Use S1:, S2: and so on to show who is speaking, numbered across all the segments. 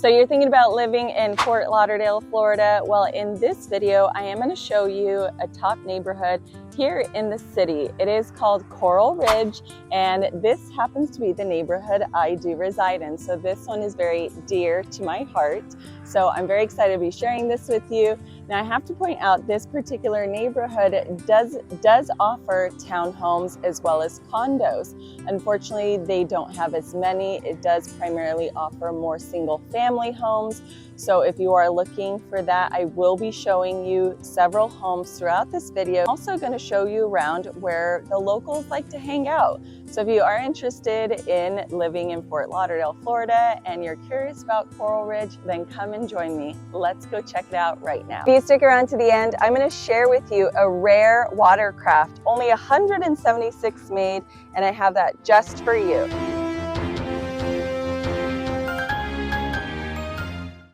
S1: So you're thinking about living in Fort Lauderdale, Florida? Well, in this video, I am going to show you a top neighborhood here in the city. It is called Coral Ridge, and this happens to be the neighborhood I do reside in. So this one is very dear to my heart. So I'm very excited to be sharing this with you. Now I have to point out this particular neighborhood does offer townhomes as well as condos. Unfortunately, they don't have as many. It does primarily offer more single family homes. So if you are looking for that, I will be showing you several homes throughout this video. I'm also going to show you around where the locals like to hang out. So if you are interested in living in Fort Lauderdale, Florida, and you're curious about Coral Ridge, then come and join me. Let's go check it out right now. If you stick around to the end, I'm going to share with you a rare watercraft, only 176 made, and I have that just for you.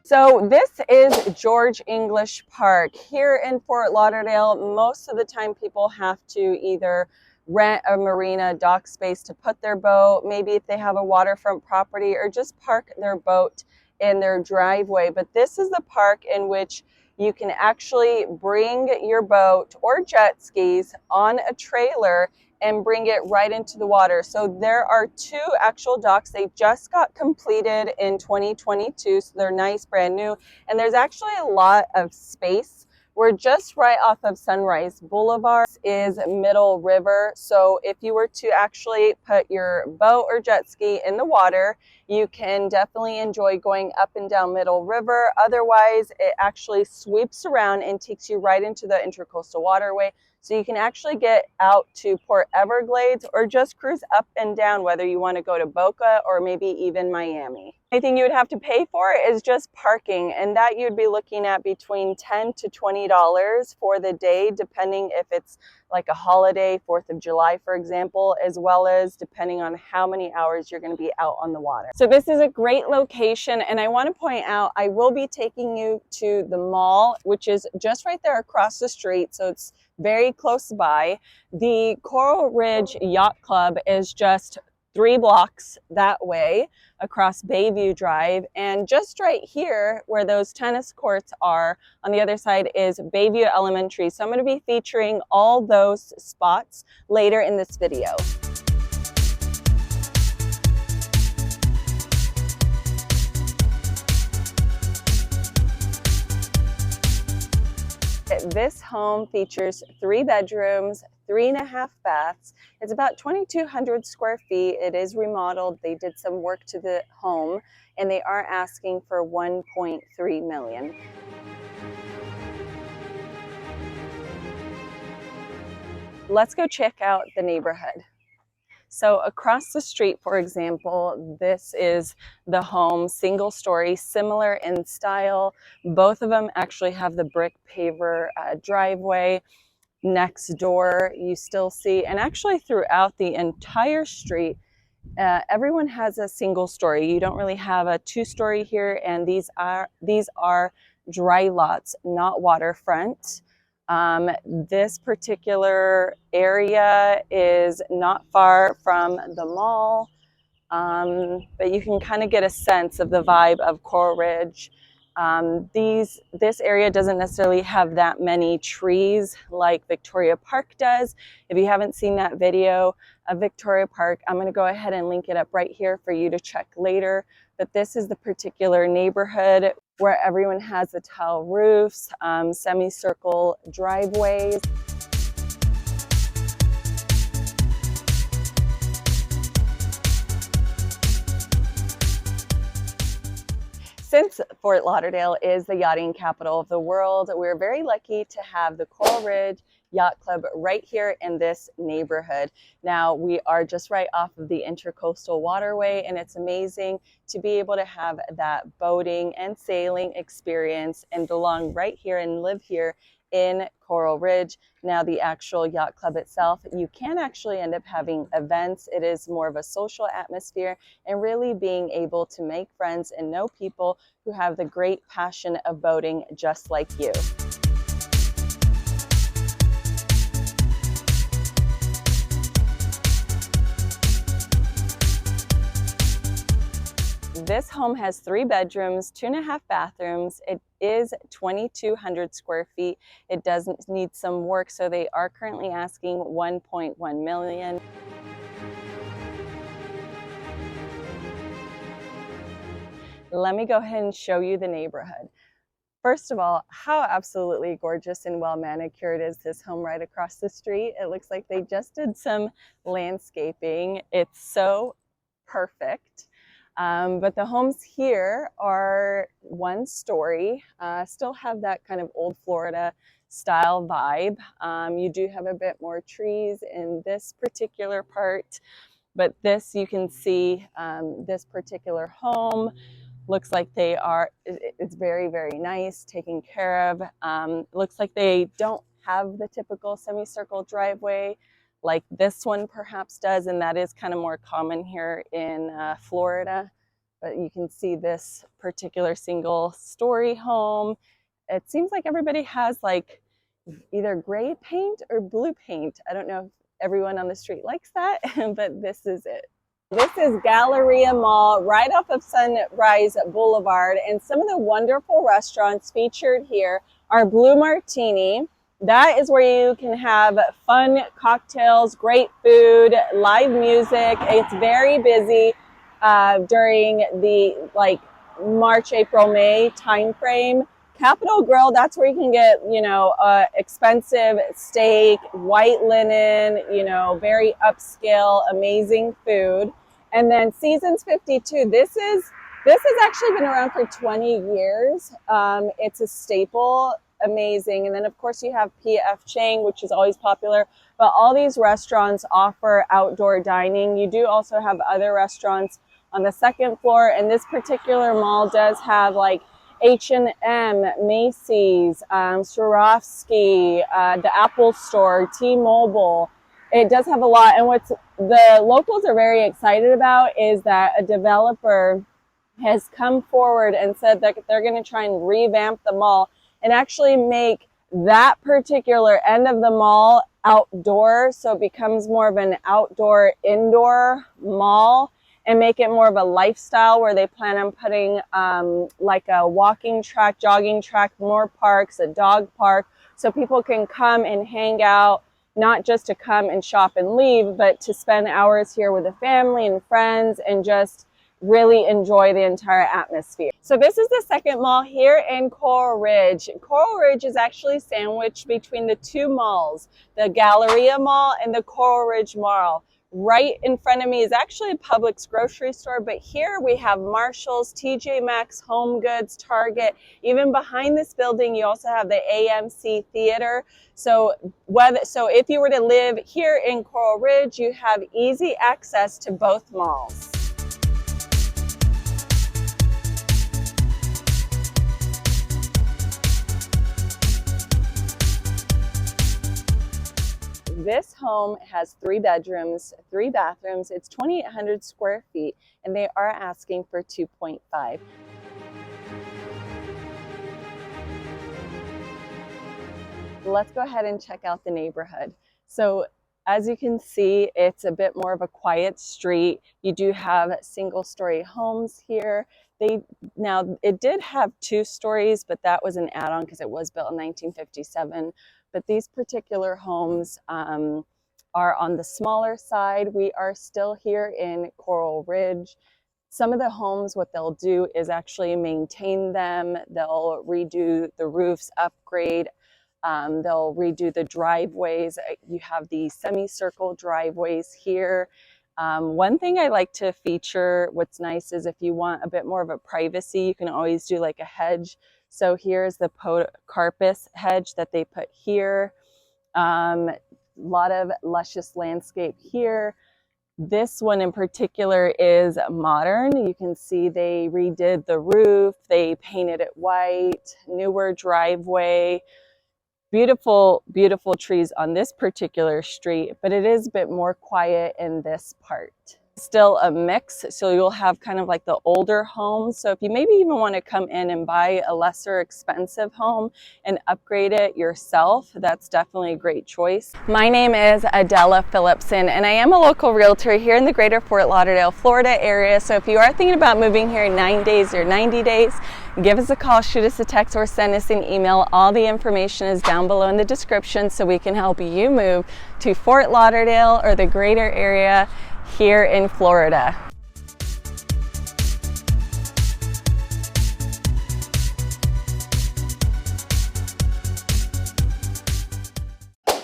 S1: So this is George English Park. Here in Fort Lauderdale, most of the time people have to either rent a marina dock space to put their boat, maybe if they have a waterfront property, or just park their boat in their driveway. But this is the park in which you can actually bring your boat or jet skis on a trailer and bring it right into the water. So there are two actual docks. They just got completed in 2022, so they're nice, brand new. And there's actually a lot of space. We're just right off of Sunrise Boulevard is Middle River. So if you were to actually put your boat or jet ski in the water, you can definitely enjoy going up and down Middle River. Otherwise, it actually sweeps around and takes you right into the Intracoastal Waterway. So you can actually get out to Port Everglades or just cruise up and down, whether you want to go to Boca or maybe even Miami. Anything you would have to pay for is just parking, and that you'd be looking at between $10 to $20 for the day, depending if it's like a holiday, 4th of July, for example, as well as depending on how many hours you're going to be out on the water. So this is a great location, and I want to point out, I will be taking you to the mall, which is just right there across the street. So it's very close by. The Coral Ridge Yacht Club is just 3 blocks that way across Bayview Drive, and just right here where those tennis courts are on the other side is Bayview Elementary. So I'm going to be featuring all those spots later in this video. This home features 3 bedrooms, 3.5 baths. It's about 2,200 square feet. It is remodeled. They did some work to the home, and they are asking for $1.3 million. Let's go check out the neighborhood. So across the street, for example, this is the home, single story, similar in style. Both of them actually have the brick paver driveway. Next door, you still see, and actually throughout the entire street, everyone has a single story. You don't really have a 2-story here, and these are dry lots, not waterfront. This particular area is not far from the mall, but you can kind of get a sense of the vibe of Coral Ridge. This area doesn't necessarily have that many trees like Victoria Park does. If you haven't seen that video of Victoria Park, I'm going to go ahead and link it up right here for you to check later. But this is the particular neighborhood where everyone has the tile roofs, semicircle driveways. Since Fort Lauderdale is the yachting capital of the world, we're very lucky to have the Coral Ridge Yacht Club right here in this neighborhood. Now, we are just right off of the Intracoastal Waterway, and it's amazing to be able to have that boating and sailing experience and belong right here and live here in Coral Ridge. Now, the actual yacht club itself, you can actually end up having events. It is more of a social atmosphere, and really being able to make friends and know people who have the great passion of boating just like you. This home has 3 bedrooms, 2.5 bathrooms. It is 2,200 square feet. It does need some work, so they are currently asking $1.1 million. Let me go ahead and show you the neighborhood. First of all, how absolutely gorgeous and well manicured is this home right across the street. It looks like they just did some landscaping. It's so perfect. But the homes here are 1 story, still have that kind of old Florida style vibe. You do have a bit more trees in this particular part, but this, you can see this particular home looks like it's very, very nice, taken care of. Looks like they don't have the typical semicircle driveway like this one perhaps does, and that is kind of more common here in Florida. But you can see this particular single story home. It seems like everybody has like either gray paint or blue paint. I don't know if everyone on the street likes that, but this is it. This is Galleria Mall right off of Sunrise Boulevard, and some of the wonderful restaurants featured here are Blue Martini. That is where you can have fun cocktails, great food, live music. It's very busy during the March, April, May time frame. Capitol Grill, that's where you can get, expensive steak, white linen, very upscale, amazing food. And then Seasons 52, this has actually been around for 20 years. It's a staple, amazing. And then of course you have P.F. Chang, which is always popular, but all these restaurants offer outdoor dining. You do also have other restaurants on the 2nd floor, and this particular mall does have like H&M, Macy's, Swarovski, the Apple Store, T-Mobile. It does have a lot, and what the locals are very excited about is that a developer has come forward and said that they're going to try and revamp the mall and actually make that particular end of the mall outdoor, so it becomes more of an outdoor indoor mall, and make it more of a lifestyle where they plan on putting like a walking track, jogging track, more parks, a dog park, so people can come and hang out, not just to come and shop and leave, but to spend hours here with the family and friends and just really enjoy the entire atmosphere. So this is the 2nd mall here in Coral Ridge. Coral Ridge is actually sandwiched between the 2 malls, the Galleria Mall and the Coral Ridge Mall. Right in front of me is actually a Publix grocery store, but here we have Marshall's, TJ Maxx, Home Goods, Target. Even behind this building, you also have the AMC Theater. So if you were to live here in Coral Ridge, you have easy access to both malls. This home has 3 bedrooms, 3 bathrooms. It's 2,800 square feet, and they are asking for 2.5. Let's go ahead and check out the neighborhood. So as you can see, it's a bit more of a quiet street. You do have single-story homes here. Now it did have 2 stories, but that was an add-on because it was built in 1957. But these particular homes are on the smaller side. We are still here in Coral Ridge. Some of the homes, what they'll do is actually maintain them. They'll redo the roofs, upgrade. They'll redo the driveways. You have the semicircle driveways here. One thing I like to feature, what's nice is if you want a bit more of a privacy, you can always do like a hedge. So here's the carpus hedge that they put here. A lot of luscious landscape here. This one in particular is modern. You can see they redid the roof, they painted it white, newer driveway. Beautiful, beautiful trees on this particular street, but it is a bit more quiet in this part. still a mix, so you'll have kind of like the older homes. So if you maybe even want to come in and buy a lesser expensive home and upgrade it yourself, that's definitely a great choice. My name is Adela Philipson, and I am a local realtor here in the greater Fort Lauderdale, Florida area. So if you are thinking about moving here in 9 days or 90 days, give us a call, shoot us a text, or send us an email. All the information is down below in the description so we can help you move to Fort Lauderdale or the greater area here in Florida.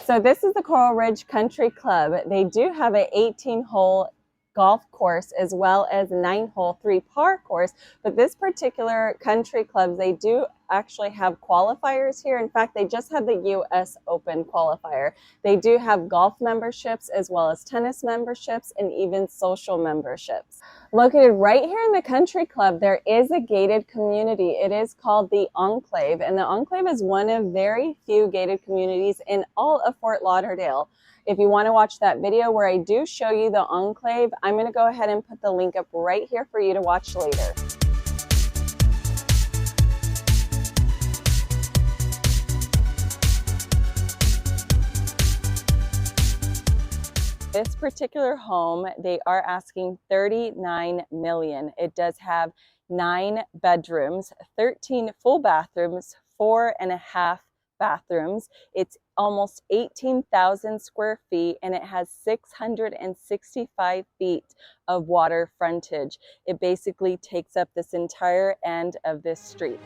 S1: So this is the Coral Ridge Country Club. They do have an 18-hole golf course as well as a 9-hole 3-par course, but this particular country club, they do actually have qualifiers here. In fact, they just had the US Open qualifier. They do have golf memberships as well as tennis memberships and even social memberships. Located right here in the country club, there is a gated community. It is called the Enclave, and the Enclave is one of very few gated communities in all of Fort Lauderdale. If you want to watch that video where I do show you the Enclave, I'm going to go ahead and put the link up right here for you to watch later. This particular home, they are asking $39 million. It does have 9 bedrooms, 13 full bathrooms, 4.5 bathrooms. It's almost 18,000 square feet, and it has 665 feet of water frontage. It basically takes up this entire end of this street.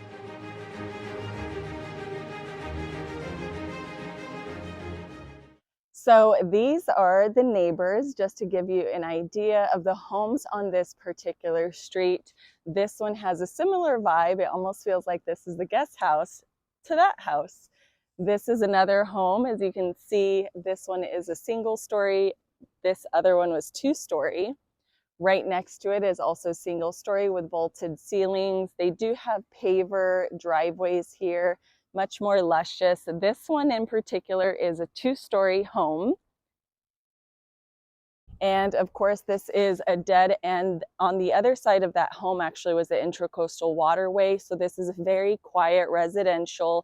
S1: So these are the neighbors, just to give you an idea of the homes on this particular street. This one has a similar vibe. It almost feels like this is the guest house to that house. This is another home. As you can see, this one is a single story. This other one was 2-story. Right next to it is also single story with vaulted ceilings. They do have paver driveways here, much more luscious. This one in particular is a 2-story home. And of course, this is a dead end. On the other side of that home actually was the Intracoastal Waterway. So this is a very quiet residential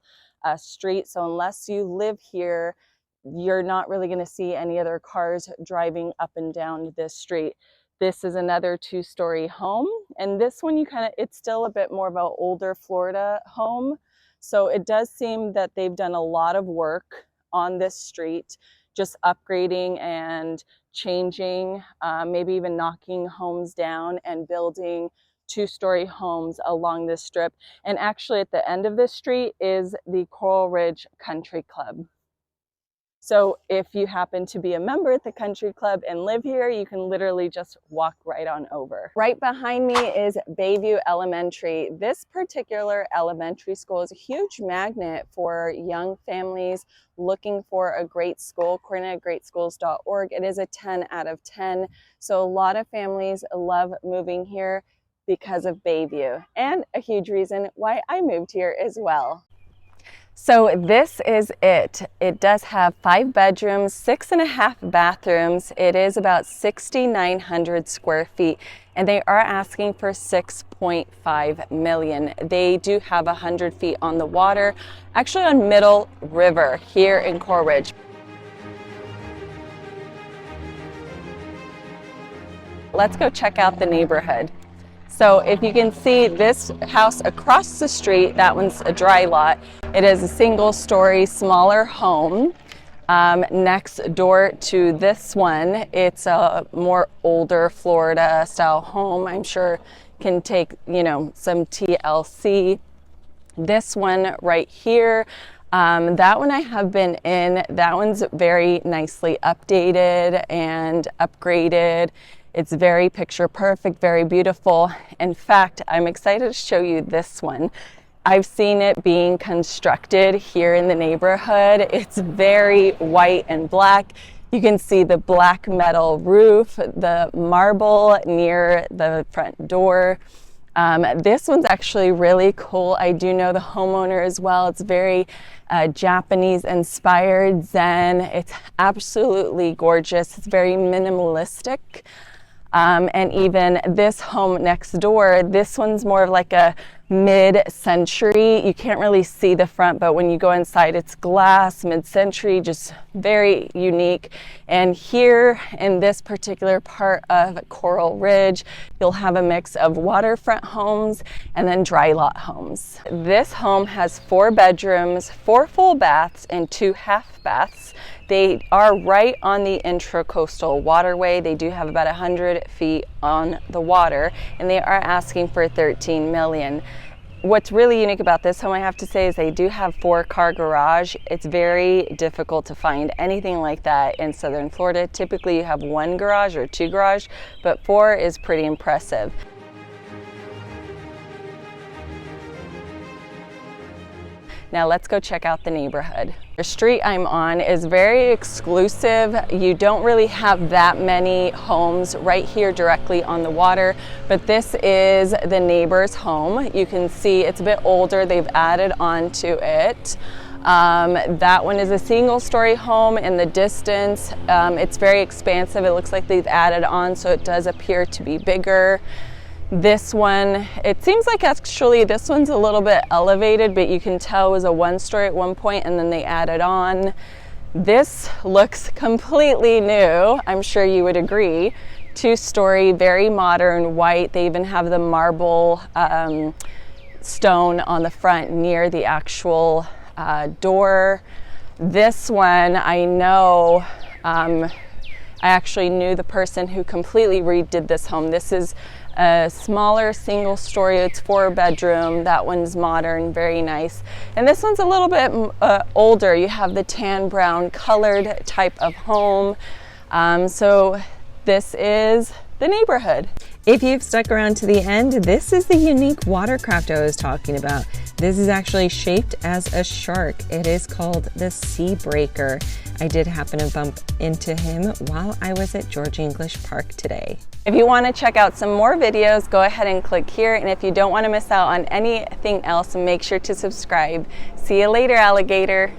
S1: street. So unless you live here, you're not really going to see any other cars driving up and down this street. This is another 2-story home. And this one, it's still a bit more of an older Florida home. So it does seem that they've done a lot of work on this street, just upgrading and changing, maybe even knocking homes down and building 2-story homes along this strip. And actually at the end of this street is the Coral Ridge Country Club. So if you happen to be a member at the country club and live here, you can literally just walk right on over. Right behind me is Bayview Elementary. This particular elementary school is a huge magnet for young families looking for a great school. According to greatschools.org, it is a 10 out of 10. So a lot of families love moving here because of Bayview, and a huge reason why I moved here as well. So this is it. It does have 5 bedrooms, 6.5 bathrooms. It is about 6,900 square feet, and they are asking for $6.5 million. They do have 100 feet on the water, actually on Middle River here in Coral Ridge. Let's go check out the neighborhood. So if you can see this house across the street, that one's a dry lot. It is a single-story, smaller home. Next door to this one, it's a more older Florida style home. I'm sure can take, some TLC. This one right here, that one I have been in. That one's very nicely updated and upgraded. It's very picture perfect, very beautiful. In fact, I'm excited to show you this one. I've seen it being constructed here in the neighborhood. It's very white and black. You can see the black metal roof, the marble near the front door. This one's actually really cool. I do know the homeowner as well. It's very Japanese inspired, Zen. It's absolutely gorgeous. It's very minimalistic. And even this home next door, this one's more of like a mid-century. You can't really see the front, but when you go inside, it's glass, mid-century, just very unique. And here in this particular part of Coral Ridge, you'll have a mix of waterfront homes and then dry lot homes. This home has 4 bedrooms, 4 full baths, and 2 half baths. They are right on the intracoastal waterway. They do have about 100 feet on the water, and they are asking for $13 million. What's really unique about this home, I have to say, is they do have 4-car garage. It's very difficult to find anything like that in Southern Florida. Typically you have 1 garage or 2 garage, but 4 is pretty impressive. Now let's go check out the neighborhood. The street I'm on is very exclusive. You don't really have that many homes right here directly on the water, but this is the neighbor's home. You can see it's a bit older. They've added on to it. That one is a single-story home in the distance. It's very expansive. It looks like they've added on, so it does appear to be bigger. This one, it seems like actually this one's a little bit elevated, but you can tell it was a 1-story at one point and then they added on. This looks completely new. I'm sure you would agree. 2-story, very modern, white. They even have the marble stone on the front near the actual door. This one, I know, I actually knew the person who completely redid this home. This is a smaller single story. It's 4 bedroom. That one's modern, very nice. And this one's a little bit older. You have the tan brown colored type of home. So this is the neighborhood.
S2: If you've stuck around to the end, this is the unique watercraft I was talking about. This is actually shaped as a shark. It is called the Sea Breaker. I did happen to bump into him while I was at George English Park today.
S1: If you want to check out some more videos, go ahead and click here. And if you don't want to miss out on anything else, make sure to subscribe. See you later, alligator.